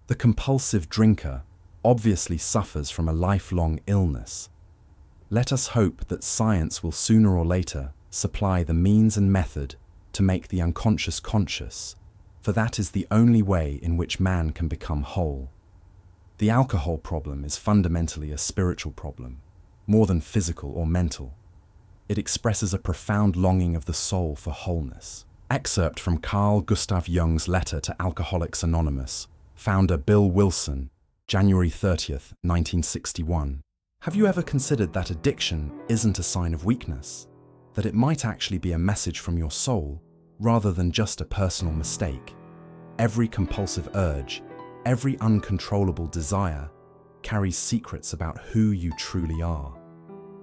The compulsive drinker obviously suffers from a lifelong illness. Let us hope that science will sooner or later supply the means and method to make the unconscious conscious, for that is the only way in which man can become whole. The alcohol problem is fundamentally a spiritual problem, more than physical or mental. It expresses a profound longing of the soul for wholeness. Excerpt from Carl Gustav Jung's letter to Alcoholics Anonymous, founder Bill Wilson, January 30th, 1961. Have you ever considered that addiction isn't a sign of weakness? That it might actually be a message from your soul, rather than just a personal mistake? Every compulsive urge, every uncontrollable desire, carries secrets about who you truly are.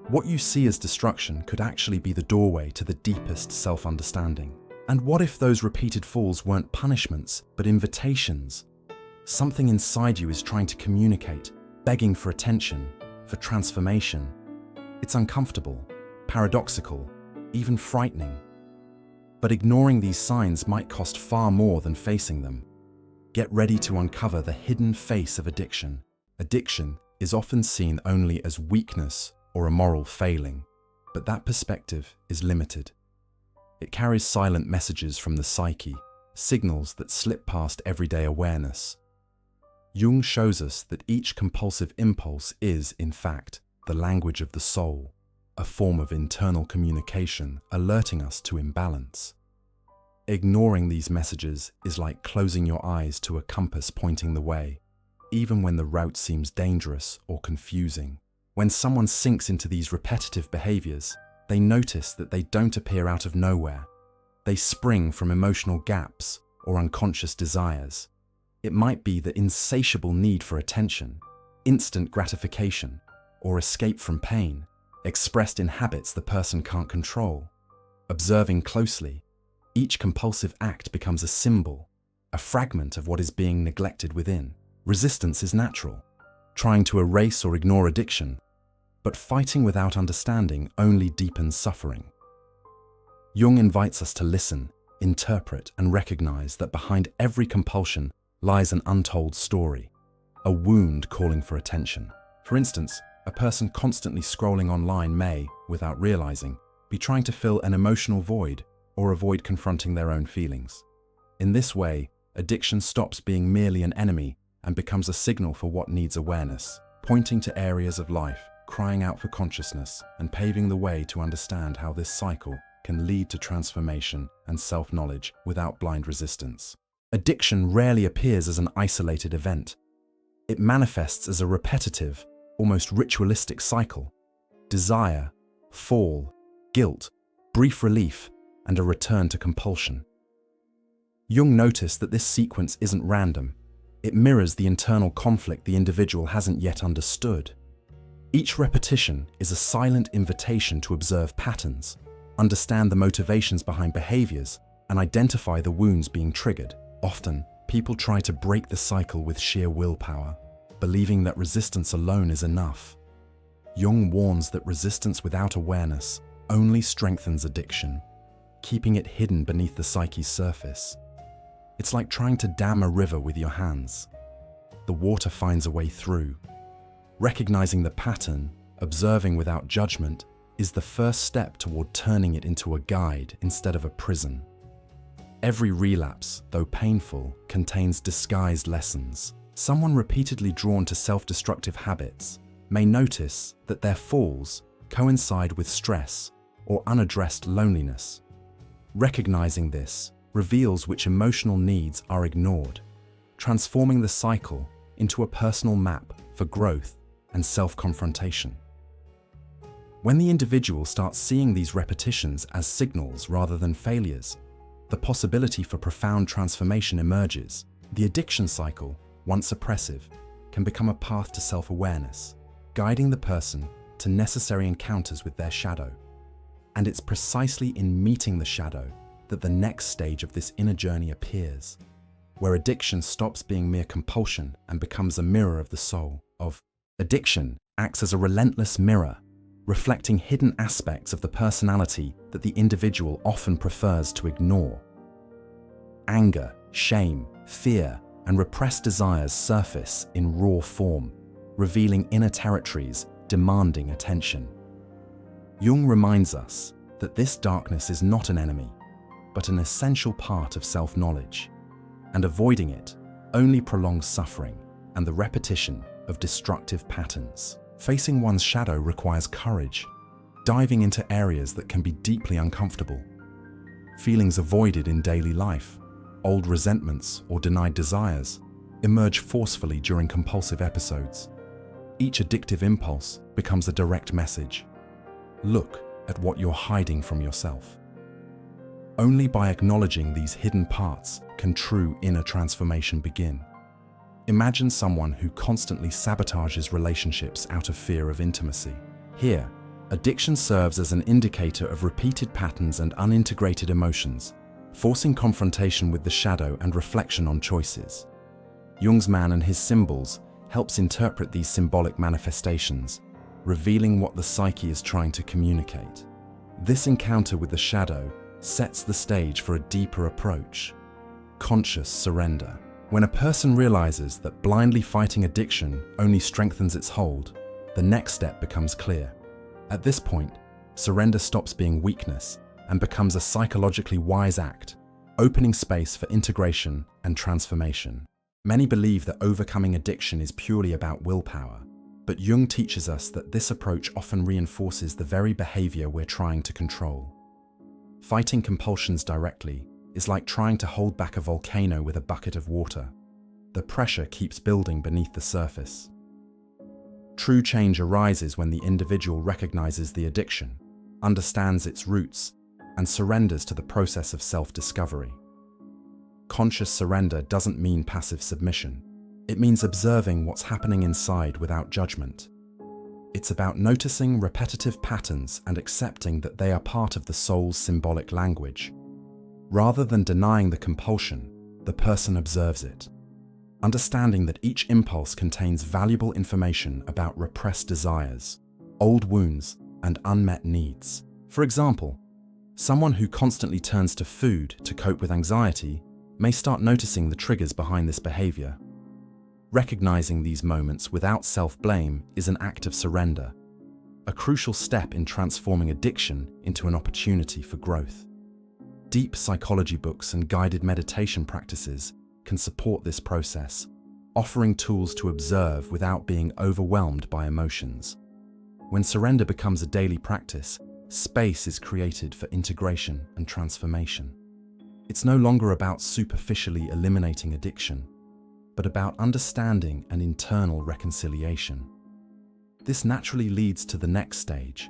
What you see as destruction could actually be the doorway to the deepest self-understanding. And what if those repeated falls weren't punishments, but invitations? Something inside you is trying to communicate, begging for attention, for transformation. It's uncomfortable, paradoxical, even frightening. But ignoring these signs might cost far more than facing them. Get ready to uncover the hidden face of addiction. Addiction is often seen only as weakness or a moral failing, but that perspective is limited. It carries silent messages from the psyche, signals that slip past everyday awareness. Jung shows us that each compulsive impulse is, in fact, the language of the soul, a form of internal communication alerting us to imbalance. Ignoring these messages is like closing your eyes to a compass pointing the way, even when the route seems dangerous or confusing. When someone sinks into these repetitive behaviors, they notice that they don't appear out of nowhere. They spring from emotional gaps or unconscious desires. It might be the insatiable need for attention, instant gratification, or escape from pain, expressed in habits the person can't control. Observing closely, each compulsive act becomes a symbol, a fragment of what is being neglected within. Resistance is natural, trying to erase or ignore addiction, but fighting without understanding only deepens suffering. Jung invites us to listen, interpret, and recognize that behind every compulsion lies an untold story, a wound calling for attention. For instance, a person constantly scrolling online may, without realizing, be trying to fill an emotional void or avoid confronting their own feelings. In this way, addiction stops being merely an enemy and becomes a signal for what needs awareness, pointing to areas of life, crying out for consciousness, and paving the way to understand how this cycle can lead to transformation and self-knowledge without blind resistance. Addiction rarely appears as an isolated event. It manifests as a repetitive, almost ritualistic cycle. Desire, fall, guilt, brief relief, and a return to compulsion. Jung noticed that this sequence isn't random. It mirrors the internal conflict the individual hasn't yet understood. Each repetition is a silent invitation to observe patterns, understand the motivations behind behaviors, and identify the wounds being triggered. Often, people try to break the cycle with sheer willpower, believing that resistance alone is enough. Jung warns that resistance without awareness only strengthens addiction, keeping it hidden beneath the psyche's surface. It's like trying to dam a river with your hands. The water finds a way through. Recognizing the pattern, observing without judgment, is the first step toward turning it into a guide instead of a prison. Every relapse, though painful, contains disguised lessons. Someone repeatedly drawn to self-destructive habits may notice that their falls coincide with stress or unaddressed loneliness. Recognizing this reveals which emotional needs are ignored, transforming the cycle into a personal map for growth and self-confrontation. When the individual starts seeing these repetitions as signals rather than failures, the possibility for profound transformation emerges. The addiction cycle, once oppressive, can become a path to self-awareness, guiding the person to necessary encounters with their shadow. And it's precisely in meeting the shadow that the next stage of this inner journey appears, where addiction stops being mere compulsion and becomes a mirror of the soul. Addiction acts as a relentless mirror, reflecting hidden aspects of the personality that the individual often prefers to ignore. Anger, shame, fear, and repressed desires surface in raw form, revealing inner territories demanding attention. Jung reminds us that this darkness is not an enemy, but an essential part of self-knowledge, and avoiding it only prolongs suffering and the repetition of destructive patterns. Facing one's shadow requires courage, diving into areas that can be deeply uncomfortable. Feelings avoided in daily life, old resentments or denied desires, emerge forcefully during compulsive episodes. Each addictive impulse becomes a direct message. Look at what you're hiding from yourself. Only by acknowledging these hidden parts can true inner transformation begin. Imagine someone who constantly sabotages relationships out of fear of intimacy. Here, addiction serves as an indicator of repeated patterns and unintegrated emotions, forcing confrontation with the shadow and reflection on choices. Jung's man and his symbols helps interpret these symbolic manifestations, revealing what the psyche is trying to communicate. This encounter with the shadow sets the stage for a deeper approach: conscious surrender. When a person realizes that blindly fighting addiction only strengthens its hold, the next step becomes clear. At this point, surrender stops being weakness and becomes a psychologically wise act, opening space for integration and transformation. Many believe that overcoming addiction is purely about willpower, but Jung teaches us that this approach often reinforces the very behavior we're trying to control. Fighting compulsions directly is like trying to hold back a volcano with a bucket of water. The pressure keeps building beneath the surface. True change arises when the individual recognizes the addiction, understands its roots, and surrenders to the process of self-discovery. Conscious surrender doesn't mean passive submission. It means observing what's happening inside without judgment. It's about noticing repetitive patterns and accepting that they are part of the soul's symbolic language. Rather than denying the compulsion, the person observes it, understanding that each impulse contains valuable information about repressed desires, old wounds, and unmet needs. For example, someone who constantly turns to food to cope with anxiety may start noticing the triggers behind this behavior. Recognizing these moments without self-blame is an act of surrender, a crucial step in transforming addiction into an opportunity for growth. Deep psychology books and guided meditation practices can support this process, offering tools to observe without being overwhelmed by emotions. When surrender becomes a daily practice, space is created for integration and transformation. It's no longer about superficially eliminating addiction, but about understanding and internal reconciliation. This naturally leads to the next stage,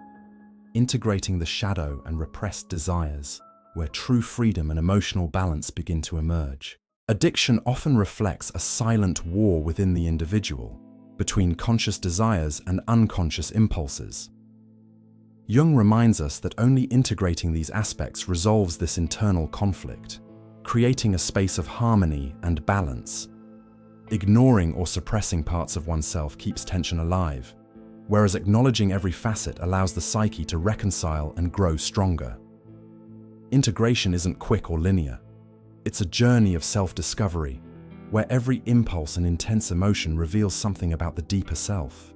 integrating the shadow and repressed desires, where true freedom and emotional balance begin to emerge. Addiction often reflects a silent war within the individual, between conscious desires and unconscious impulses. Jung reminds us that only integrating these aspects resolves this internal conflict, creating a space of harmony and balance. Ignoring or suppressing parts of oneself keeps tension alive, whereas acknowledging every facet allows the psyche to reconcile and grow stronger. Integration isn't quick or linear. It's a journey of self-discovery, where every impulse and intense emotion reveals something about the deeper self.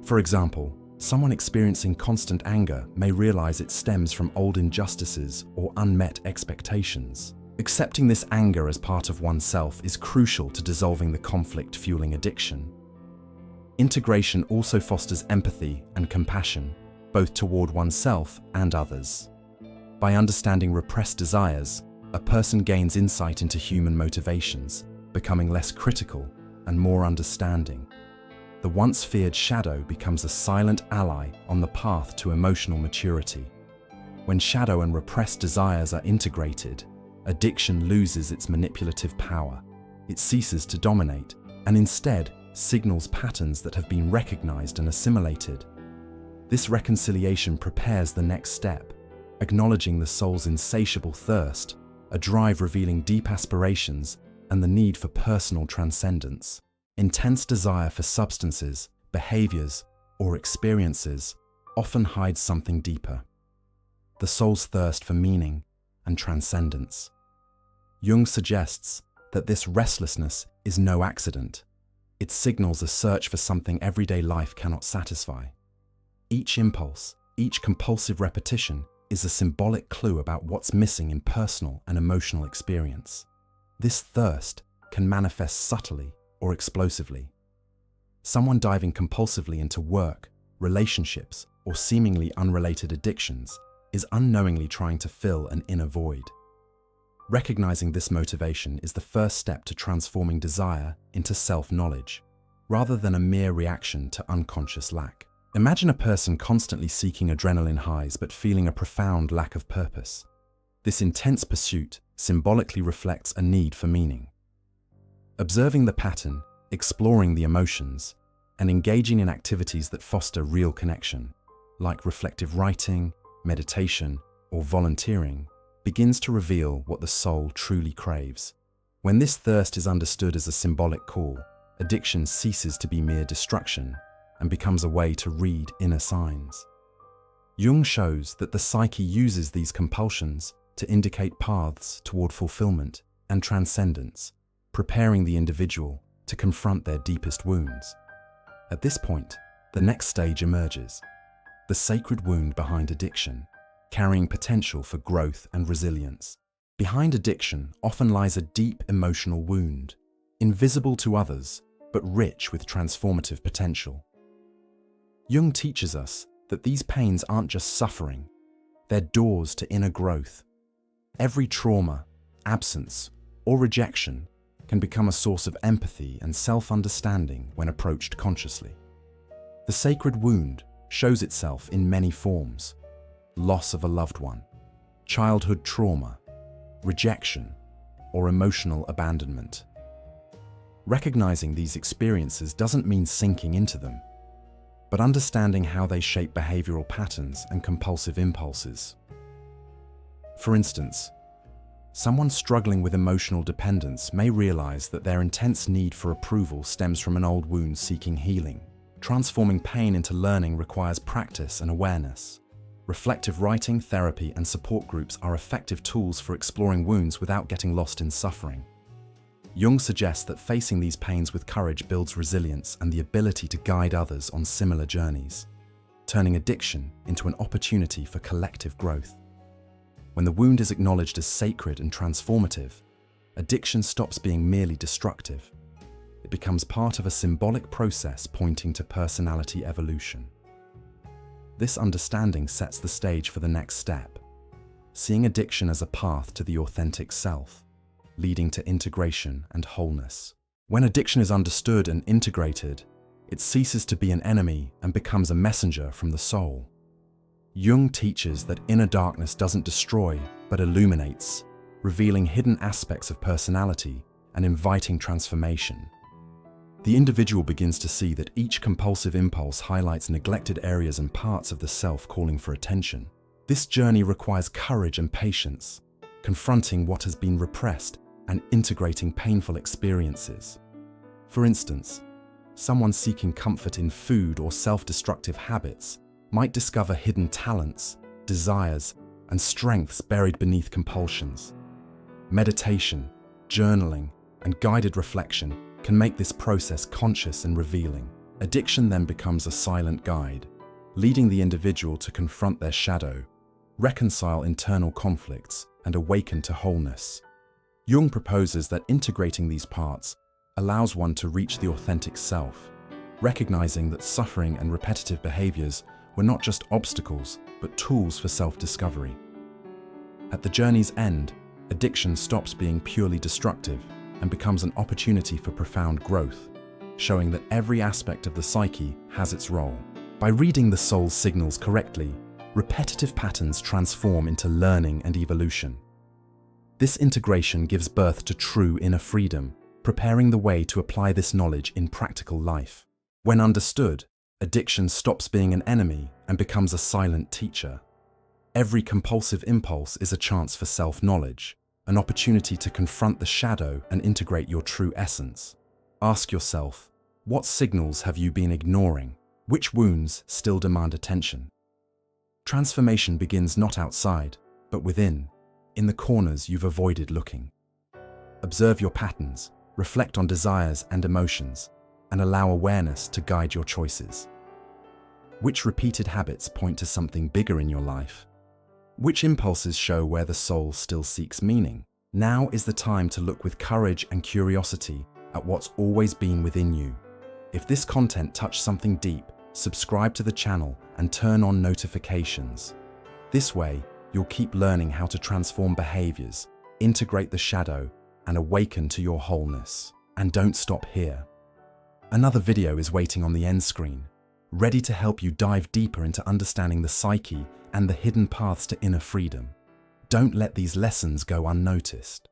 For example, someone experiencing constant anger may realize it stems from old injustices or unmet expectations. Accepting this anger as part of oneself is crucial to dissolving the conflict fueling addiction. Integration also fosters empathy and compassion, both toward oneself and others. By understanding repressed desires, a person gains insight into human motivations, becoming less critical and more understanding. The once feared shadow becomes a silent ally on the path to emotional maturity. When shadow and repressed desires are integrated, addiction loses its manipulative power. It ceases to dominate and instead signals patterns that have been recognized and assimilated. This reconciliation prepares the next step, acknowledging the soul's insatiable thirst, a drive revealing deep aspirations and the need for personal transcendence. Intense desire for substances, behaviors, or experiences often hides something deeper: the soul's thirst for meaning and transcendence. Jung suggests that this restlessness is no accident. It signals a search for something everyday life cannot satisfy. Each impulse, each compulsive repetition is a symbolic clue about what's missing in personal and emotional experience. This thirst can manifest subtly or explosively. Someone diving compulsively into work, relationships, or seemingly unrelated addictions is unknowingly trying to fill an inner void. Recognizing this motivation is the first step to transforming desire into self-knowledge, rather than a mere reaction to unconscious lack. Imagine a person constantly seeking adrenaline highs but feeling a profound lack of purpose. This intense pursuit symbolically reflects a need for meaning. Observing the pattern, exploring the emotions, and engaging in activities that foster real connection, like reflective writing, meditation, or volunteering, begins to reveal what the soul truly craves. When this thirst is understood as a symbolic call, addiction ceases to be mere destruction and becomes a way to read inner signs. Jung shows that the psyche uses these compulsions to indicate paths toward fulfillment and transcendence, preparing the individual to confront their deepest wounds. At this point, the next stage emerges: the sacred wound behind addiction, carrying potential for growth and resilience. Behind addiction often lies a deep emotional wound, invisible to others, but rich with transformative potential. Jung teaches us that these pains aren't just suffering, they're doors to inner growth. Every trauma, absence, or rejection can become a source of empathy and self-understanding when approached consciously. The sacred wound shows itself in many forms: loss of a loved one, childhood trauma, rejection, or emotional abandonment. Recognizing these experiences doesn't mean sinking into them, but understanding how they shape behavioral patterns and compulsive impulses. For instance, someone struggling with emotional dependence may realize that their intense need for approval stems from an old wound seeking healing. Transforming pain into learning requires practice and awareness. Reflective writing, therapy, and support groups are effective tools for exploring wounds without getting lost in suffering. Jung suggests that facing these pains with courage builds resilience and the ability to guide others on similar journeys, turning addiction into an opportunity for collective growth. When the wound is acknowledged as sacred and transformative, addiction stops being merely destructive. It becomes part of a symbolic process pointing to personality evolution. This understanding sets the stage for the next step: seeing addiction as a path to the authentic self, leading to integration and wholeness. When addiction is understood and integrated, it ceases to be an enemy and becomes a messenger from the soul. Jung teaches that inner darkness doesn't destroy, but illuminates, revealing hidden aspects of personality and inviting transformation. The individual begins to see that each compulsive impulse highlights neglected areas and parts of the self calling for attention. This journey requires courage and patience, confronting what has been repressed and integrating painful experiences. For instance, someone seeking comfort in food or self-destructive habits might discover hidden talents, desires, and strengths buried beneath compulsions. Meditation, journaling, and guided reflection can make this process conscious and revealing. Addiction then becomes a silent guide, leading the individual to confront their shadow, reconcile internal conflicts, and awaken to wholeness. Jung proposes that integrating these parts allows one to reach the authentic self, recognizing that suffering and repetitive behaviors were not just obstacles, but tools for self-discovery. At the journey's end, addiction stops being purely destructive and becomes an opportunity for profound growth, showing that every aspect of the psyche has its role. By reading the soul's signals correctly, repetitive patterns transform into learning and evolution. This integration gives birth to true inner freedom, preparing the way to apply this knowledge in practical life. When understood, addiction stops being an enemy and becomes a silent teacher. Every compulsive impulse is a chance for self-knowledge, an opportunity to confront the shadow and integrate your true essence. Ask yourself, what signals have you been ignoring? Which wounds still demand attention? Transformation begins not outside, but within, in the corners you've avoided looking. Observe your patterns, reflect on desires and emotions, and allow awareness to guide your choices. Which repeated habits point to something bigger in your life? Which impulses show where the soul still seeks meaning? Now is the time to look with courage and curiosity at what's always been within you. If this content touched something deep, subscribe to the channel and turn on notifications. This way, you'll keep learning how to transform behaviors, integrate the shadow, and awaken to your wholeness. And don't stop here. Another video is waiting on the end screen, ready to help you dive deeper into understanding the psyche and the hidden paths to inner freedom. Don't let these lessons go unnoticed.